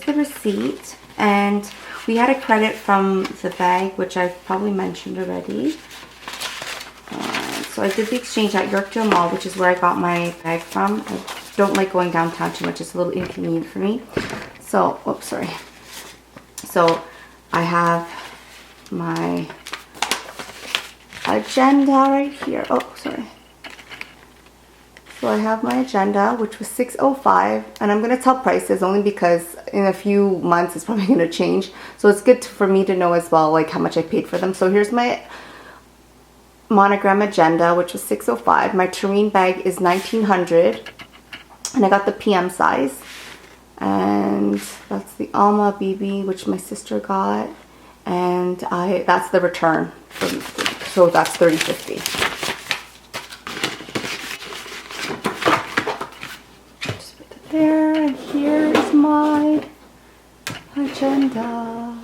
the receipt, and we had a credit from the bag, which I've probably mentioned already. So I did the exchange at Yorkdale Mall, which is where I got my bag from. I don't like going downtown too much. It's a little inconvenient for me. So, oops, sorry. So I have my agenda right here. Oh, sorry. So I have my agenda, which was $6.05, and I'm going to tell prices only because in a few months it's probably going to change. So it's good for me to know as well, like how much I paid for them. So here's my Monogram agenda, which was $6.05. My Termine bag is $1,900, and I got the PM size. And that's the Alma BB, which my sister got, and that's the return. So that's $30.50. There, and here is my agenda.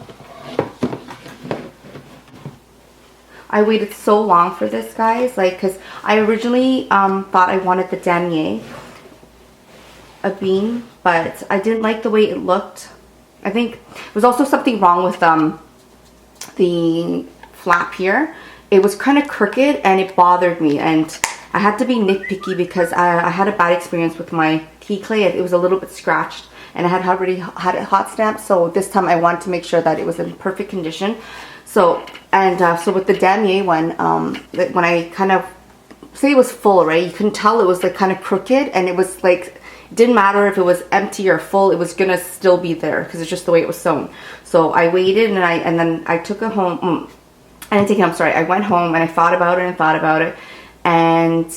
I waited so long for this, guys, like, because I originally thought I wanted the damier, a bean, but I didn't like the way it looked. I think there was also something wrong with the flap here. It was kind of crooked and it bothered me, and I had to be nitpicky because I had a bad experience with my tea clay. It was a little bit scratched, and I had already had it hot stamped, so this time I wanted to make sure that it was in perfect condition. So, so with the damier one, when I kind of, say it was full, right, you couldn't tell it was like kind of crooked, and it was like, it didn't matter if it was empty or full, it was gonna still be there because it's just the way it was sewn. So I waited, and then I took it home. I didn't take it home, sorry. I went home and I thought about it and thought about it. And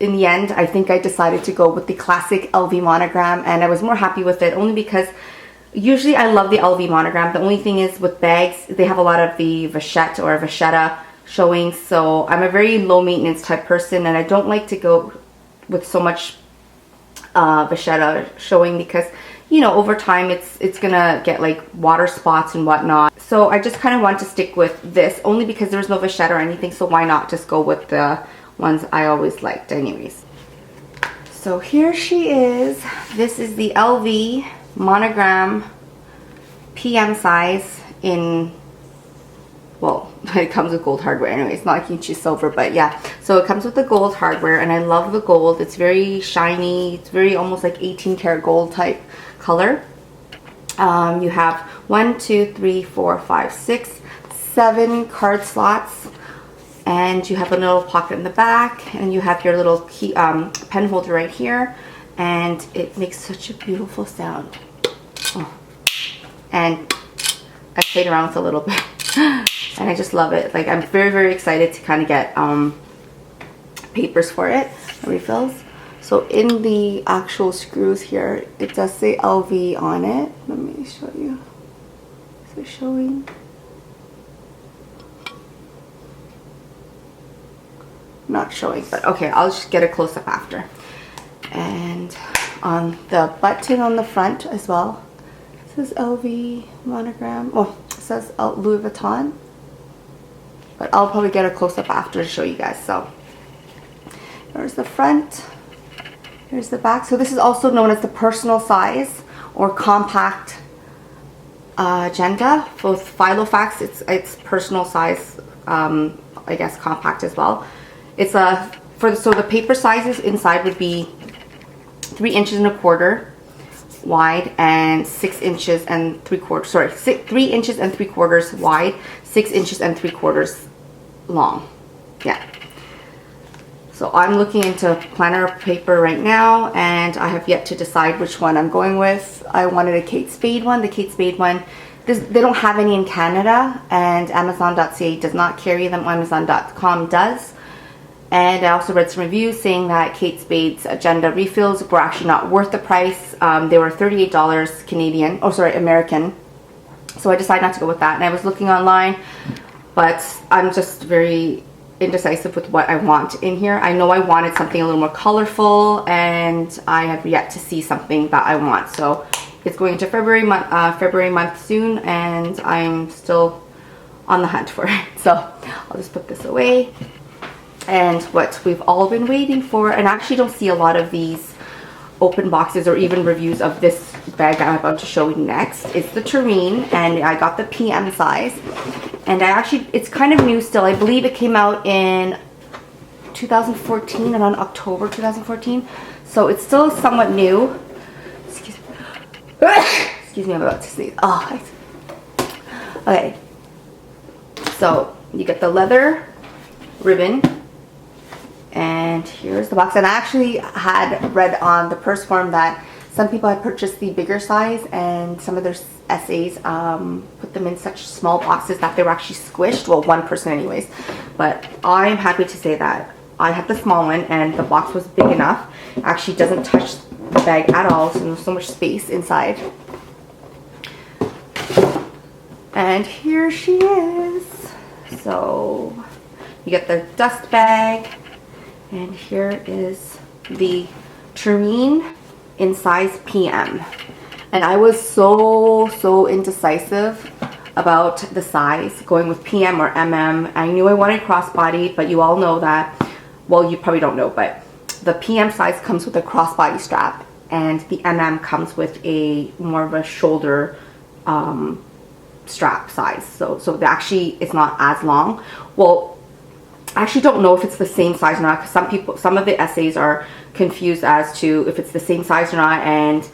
in the end, I think I decided to go with the classic LV monogram, and I was more happy with it only because usually I love the LV monogram. The only thing is with bags, they have a lot of the vachette or vachetta showing. So I'm a very low maintenance type person, and I don't like to go with so much vachetta showing because, you know, over time it's gonna get like water spots and whatnot. So I just kind of want to stick with this only because there's no vachetta or anything, so why not just go with the ones I always liked anyways. So here she is. This is the LV monogram PM size in, well, it comes with gold hardware anyway. It's not like you can choose silver, but yeah. So it comes with the gold hardware, and I love the gold. It's very shiny. It's very almost like 18 karat gold type color. You have 1, 2, 3, 4, 5, 6, 7 card slots, and you have a little pocket in the back, and you have your little key pen holder right here, and it makes such a beautiful sound. Oh. And I played around with it a little bit. And I just love it. Like, I'm very, very excited to kind of get papers for it, refills. So in the actual screws here, it does say LV on it. Let me show you. Is it showing? Not showing, but okay, I'll just get a close-up after. And on the button on the front as well, it says LV monogram. Oh, it says Louis Vuitton. But I'll probably get a close-up after to show you guys. So there's the front. Here's the back. So this is also known as the personal size or compact agenda. Both Filofax, it's personal size, I guess compact as well. It's so the paper sizes inside would be 3 inches and a quarter wide and 6 inches and 3/4. Sorry, 3 inches and 3/4 wide, 6 inches and 3/4 long. Yeah. So I'm looking into planner paper right now, and I have yet to decide which one I'm going with. I wanted a Kate Spade one. The Kate Spade one, they don't have any in Canada, and Amazon.ca does not carry them. Amazon.com does. And I also read some reviews saying that Kate Spade's agenda refills were actually not worth the price. They were $38 Canadian, oh sorry, American. So I decided not to go with that. And I was looking online, but I'm just very indecisive with what I want in here. I know I wanted something a little more colorful, and I have yet to see something that I want. So it's going into February month soon, and I'm still on the hunt for it. So I'll just put this away. And what we've all been waiting for, and I actually don't see a lot of these open boxes or even reviews of this bag that I'm about to show you next. It's the Termine, and I got the PM size. And it's kind of new still. I believe it came out in 2014, around October 2014. So it's still somewhat new. Excuse me. Excuse me, I'm about to sneeze. Oh, okay. So you get the leather ribbon, and here's the box. And I actually had read on the purse form that some people had purchased the bigger size, and some of their essays put them in such small boxes that they were actually squished. Well, one person anyways. But I'm happy to say that I had the small one, and the box was big enough. It actually doesn't touch the bag at all, so there's so much space inside. And here she is. So you get the dust bag, and here is the Termine in size PM. And I was so indecisive about the size, going with PM or MM. I knew I wanted crossbody, but you all know that, well, you probably don't know, but the PM size comes with a crossbody strap, and the MM comes with a more of a shoulder strap size. So actually it's not as long. Well, I actually don't know if it's the same size or not, because some of the essays are confused as to if it's the same size or not, and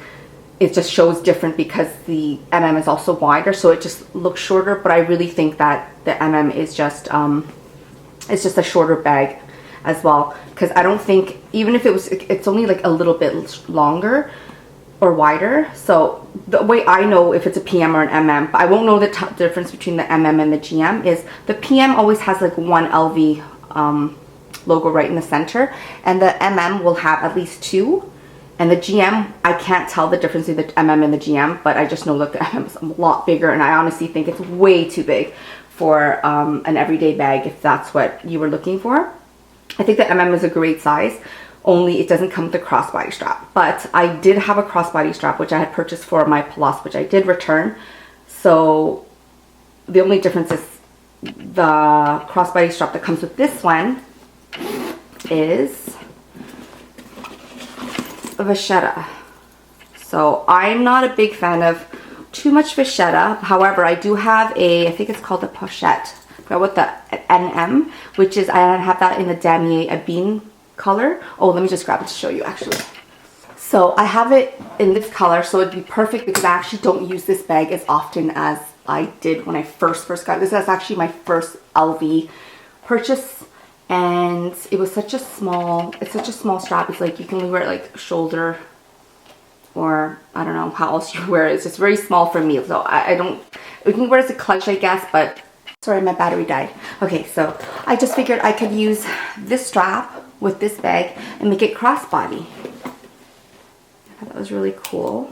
it just shows different because the MM is also wider, so it just looks shorter. But I really think that the MM is just it's just a shorter bag as well, because I don't think, even if it's only like a little bit longer or wider. So the way I know if it's a PM or an MM, but I won't know the difference between the MM and the GM, is the PM always has like one LV logo right in the center, and the MM will have at least two. And the GM, I can't tell the difference between the MM and the GM, but I just know that the MM is a lot bigger, and I honestly think it's way too big for an everyday bag if that's what you were looking for. I think the MM is a great size, only it doesn't come with a crossbody strap. But I did have a crossbody strap, which I had purchased for my Plus, which I did return. So the only difference is the crossbody strap that comes with this one is vachetta. So I'm not a big fan of too much vachetta. However, I do have I think it's called a pochette. I forgot what the NM, which is, I have that in the damier, a bean color. Oh, let me just grab it to show you actually. So I have it in this color, so it'd be perfect because I actually don't use this bag as often as I did when I first got this. That's actually my first LV purchase, and it was such a small strap. It's like you can only wear it like shoulder, or I don't know how else you wear it. It's just very small for me, so we can wear it as a clutch, I guess, but sorry, my battery died. Okay, so I just figured I could use this strap with this bag and make it crossbody. I thought that was really cool,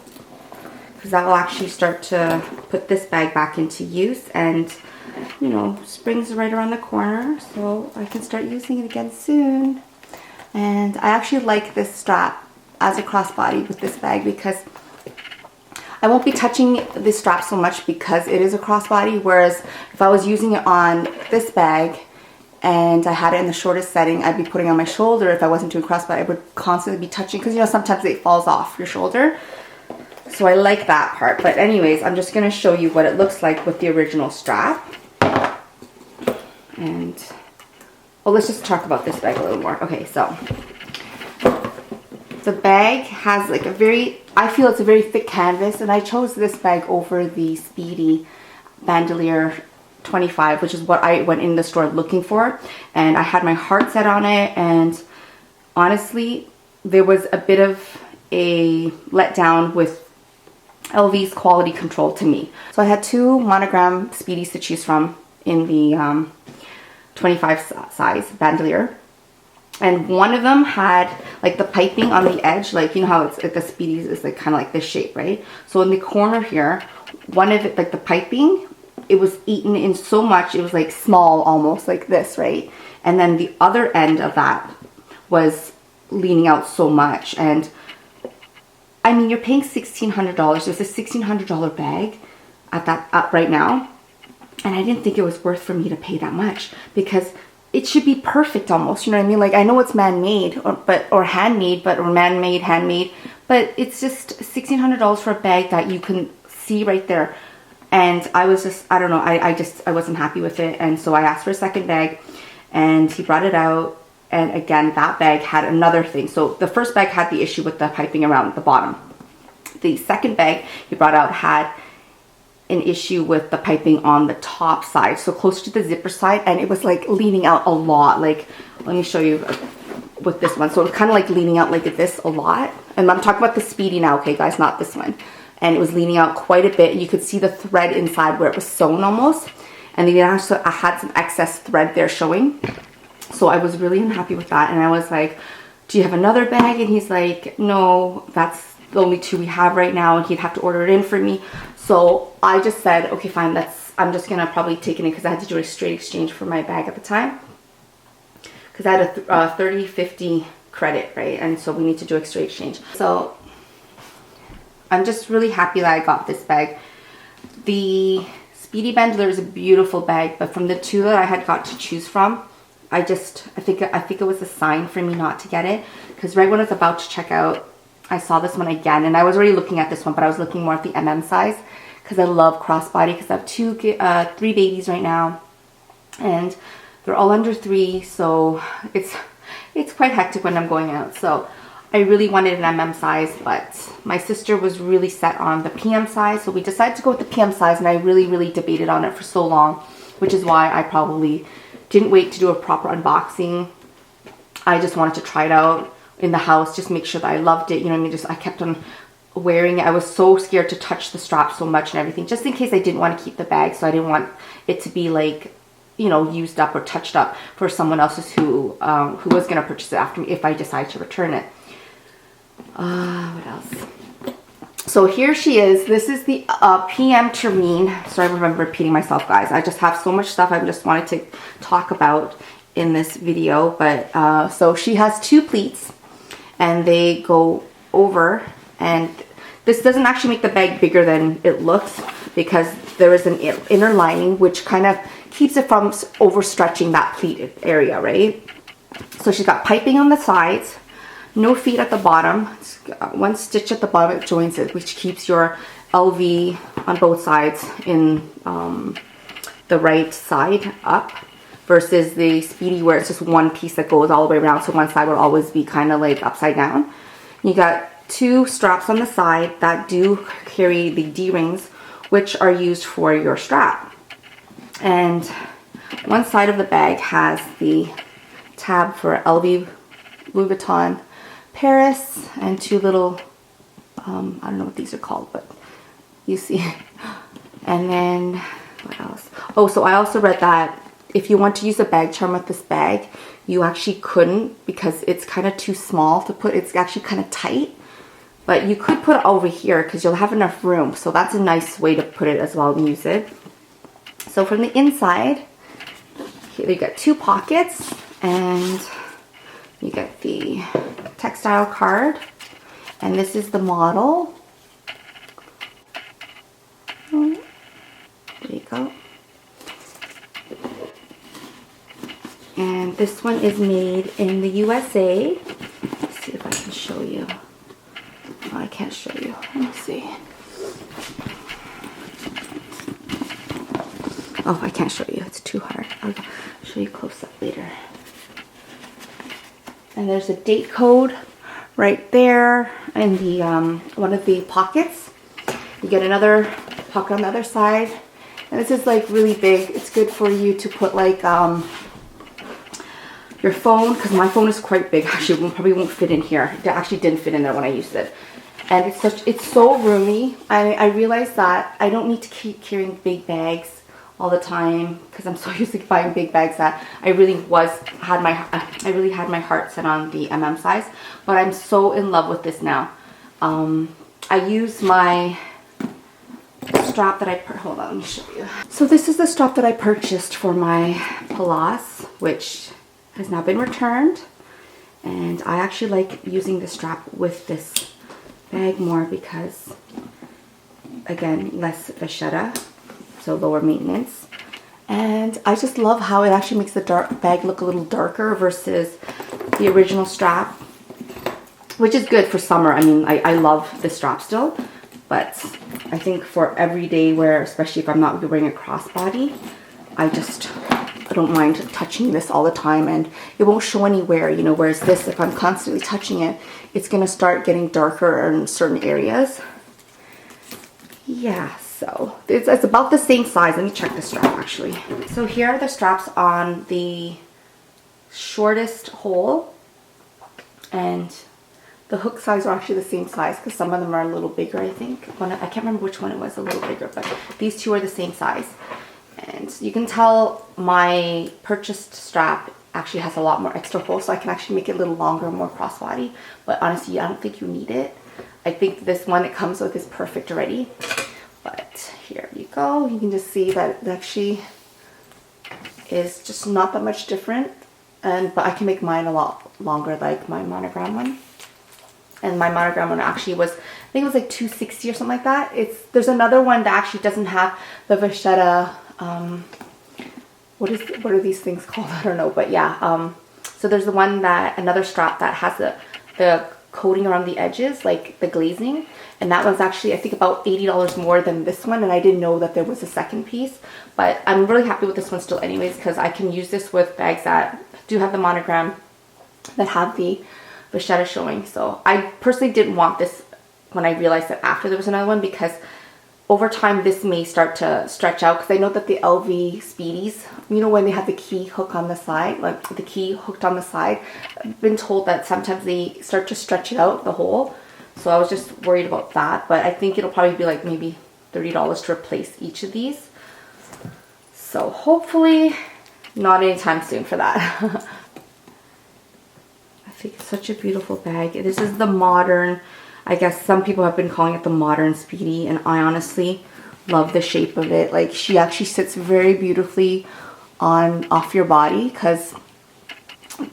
because that will actually start to put this bag back into use, and you know, spring's right around the corner, so I can start using it again soon. And I actually like this strap as a crossbody with this bag, because I won't be touching this strap so much because it is a crossbody, whereas if I was using it on this bag and I had it in the shortest setting, I'd be putting it on my shoulder. If I wasn't doing crossbody, I would constantly be touching, because you know, sometimes it falls off your shoulder. So I like that part. But anyways, I'm just going to show you what it looks like with the original strap. And well, let's just talk about this bag a little more. Okay, so the bag has like I feel it's a very thick canvas, and I chose this bag over the Speedy Bandolier 25, which is what I went in the store looking for, and I had my heart set on it. And honestly, there was a bit of a letdown with LV's quality control to me. So I had two Monogram Speedies to choose from in the 25 size bandolier, and one of them had like the piping on the edge, like you know how it's like the Speedies is like kind of like this shape, right? So in the corner here, one of it, like the piping, it was eaten in so much, it was like small, almost like this, right? And then the other end of that was leaning out so much. And I mean, you're paying $1,600. It's a $1,600 bag at right now, and I didn't think it was worth for me to pay that much, because it should be perfect almost, you know what I mean? Like, I know it's man-made or handmade, or man-made, handmade, But it's just $1,600 for a bag that you can see right there. And I was just, I don't know, I wasn't happy with it. And so I asked for a second bag and he brought it out. And again, that bag had another thing. So the first bag had the issue with the piping around the bottom. The second bag he brought out had an issue with the piping on the top side, so close to the zipper side, and it was like leaning out a lot. Like, let me show you with this one. So it was kind of like leaning out like this a lot. And I'm talking about the Speedy now, okay guys, not this one. And it was leaning out quite a bit. You could see the thread inside where it was sewn almost. And then also I had some excess thread there showing. So I was really unhappy with that. And I was like, do you have another bag? And he's like, no, that's the only two we have right now. And he'd have to order it in for me. So I just said, okay, fine, I'm just gonna probably take it in, because I had to do a straight exchange for my bag at the time. Because I had a 30/50 credit, right? And so we need to do a straight exchange. So I'm just really happy that I got this bag. The Speedy Bendler is a beautiful bag, but from the two that I had got to choose from, I think it was a sign for me not to get it, because right when I was about to check out, I saw this one again, and I was already looking at this one, but I was looking more at the size, because I love crossbody, because I have 3 babies right now, and they're all under 3, so it's quite hectic when I'm going out. So I really wanted an size, but my sister was really set on the PM size, so we decided to go with the PM size, and I really debated on it for so long, which is why I probably didn't wait to do a proper unboxing. I just wanted to try it out in the house, just make sure that I loved it, you know what I mean? I kept on wearing it. I was so scared to touch the strap so much and everything, just in case I didn't want to keep the bag, so I didn't want it to be like, you know, used up or touched up for someone else who was going to purchase it after me if I decide to return it. What else? So here she is. This is the PM Termine. Sorry, I remember repeating myself, guys. I just have so much stuff I just wanted to talk about in this video. But so she has 2 pleats, and they go over, and this doesn't actually make the bag bigger than it looks, because there is an inner lining which kind of keeps it from overstretching that pleat area, right? So she's got piping on the sides, no feet at the bottom, 1 stitch at the bottom, it joins it, which keeps your LV on both sides in the right side up, versus the Speedy where it's just 1 piece that goes all the way around, so one side will always be kind of like upside down. You got 2 straps on the side that do carry the D-rings, which are used for your strap. And one side of the bag has the tab for LV, Louis Vuitton, Paris, and 2 little, I don't know what these are called, but you see. And then, what else? Oh, so I also read that if you want to use a bag charm with this bag, you actually couldn't, because it's kind of too small to put. It's actually kind of tight, but you could put it over here because you'll have enough room. So that's a nice way to put it as well and use it. So from the inside, here you got 2 pockets, and you get the textile card, and this is the model. There you go. And this one is made in the USA. Let's see if I can show you. Oh, I can't show you. Let me see. Oh, I can't show you. It's too hard. I'll show you close up later. And there's a date code right there in the one of the pockets. You get another pocket on the other side. And this is like really big. It's good for you to put like your phone, because my phone is quite big. Actually, probably won't fit in here. It actually didn't fit in there when I used it. And it's so roomy. I realized that I don't need to keep carrying big bags all the time, because I'm so used to buying big bags that I really had my heart set on the size. But I'm so in love with this now. I use my strap that hold on, let me show you. So this is the strap that I purchased for my Palas, which has now been returned, and I actually like using the strap with this bag more because, again, less vachetta, so lower maintenance. And I just love how it actually makes the bag look a little darker versus the original strap. which is good for summer. I mean, I love this strap still, but I think for everyday wear, especially if I'm not wearing a crossbody, I don't mind touching this all the time, and it won't show anywhere, you know, whereas this, if I'm constantly touching it, it's gonna start getting darker in certain areas. Yeah, so it's about the same size. Let me check the strap actually. So here are the straps on the shortest hole, and the hook size are actually the same size because some of them are a little bigger, I think. I can't remember which one it was, a little bigger, but these two are the same size. And you can tell my purchased strap actually has a lot more extra holes, so I can actually make it a little longer, more crossbody. But honestly, I don't think you need it. I think this one it comes with is perfect already. But here you go. You can just see that it actually is just not that much different. But I can make mine a lot longer, like my Monogram one. And my Monogram one actually was, I think it was like $260 or something like that. There's another one that actually doesn't have the vachetta, what are these things called? I don't know, but yeah. So there's the one another strap that has the coating around the edges, like the glazing. And that one's actually, I think, about $80 more than this one. And I didn't know that there was a second piece. But I'm really happy with this one still anyways, because I can use this with bags that do have the Monogram, that have the vachetta showing. So I personally didn't want this when I realized that after there was another one, because over time this may start to stretch out, because I know that the LV Speedies, you know, when they have the key hook on the side, like the key hooked on the side, I've been told that sometimes they start to stretch it out, the hole. So I was just worried about that, but I think it'll probably be like maybe $30 to replace each of these. So hopefully not anytime soon for that. I think it's such a beautiful bag. This is the modern, I guess some people have been calling it the modern Speedy, and I honestly love the shape of it. Like, she actually sits very beautifully off your body because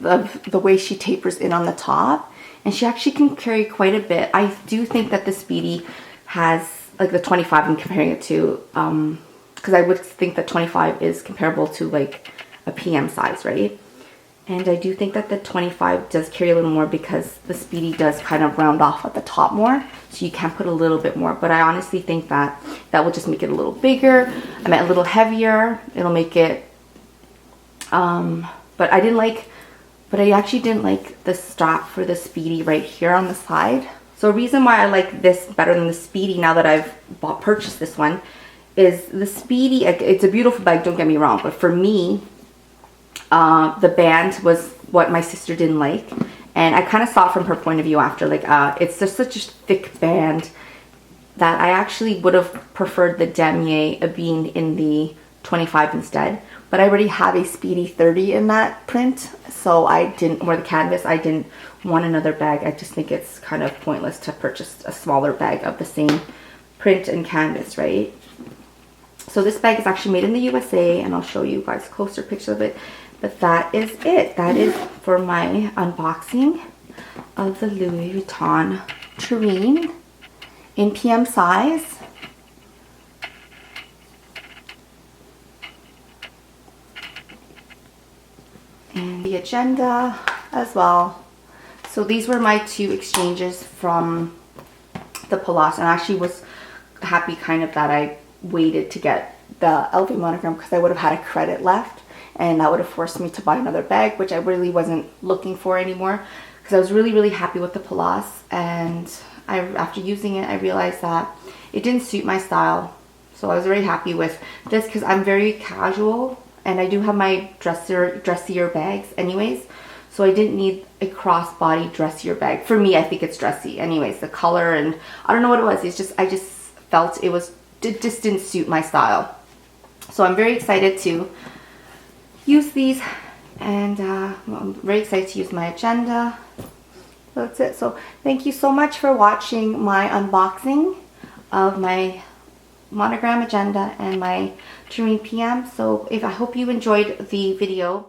of the way she tapers in on the top, and she actually can carry quite a bit. I do think that the Speedy has, like the 25 I'm comparing it to, because I would think that 25 is comparable to like a PM size, right? And I do think that the 25 does carry a little more because the Speedy does kind of round off at the top more. So you can put a little bit more. But I honestly think that will just make it a little bigger. I mean, a little heavier. It'll make it... But I actually didn't like the strap for the Speedy right here on the side. So a reason why I like this better than the Speedy now that I've purchased this one is the Speedy, it's a beautiful bag, don't get me wrong. But for me, the band was what my sister didn't like, and I kind of saw it from her point of view after, like, it's just such a thick band that I actually would have preferred the damier being in the 25 instead, but I already have a Speedy 30 in that print, so I didn't, or the canvas, I didn't want another bag. I just think it's kind of pointless to purchase a smaller bag of the same print and canvas, right? So this bag is actually made in the USA, and I'll show you guys a closer picture of it. But that is it. That is for my unboxing of the Louis Vuitton Turenne in PM size. And the agenda as well. So these were my two exchanges from the Palace, and I actually was happy kind of that I waited to get the LV Monogram because I would have had a credit left, and that would have forced me to buy another bag, which I really wasn't looking for anymore because I was really happy with the Palace. And after using it, I realized that it didn't suit my style, so I was very happy with this because I'm very casual and I do have my dressier bags anyways, so I didn't need a crossbody dressier bag. For me, I think it's dressy anyways, the color, and I don't know what it was. It's just, I just felt it just didn't suit my style. So I'm very excited to use these, and well, I'm very excited to use my agenda. That's it. So thank you so much for watching my unboxing of my Monogram agenda and my Termine PM. So I hope you enjoyed the video.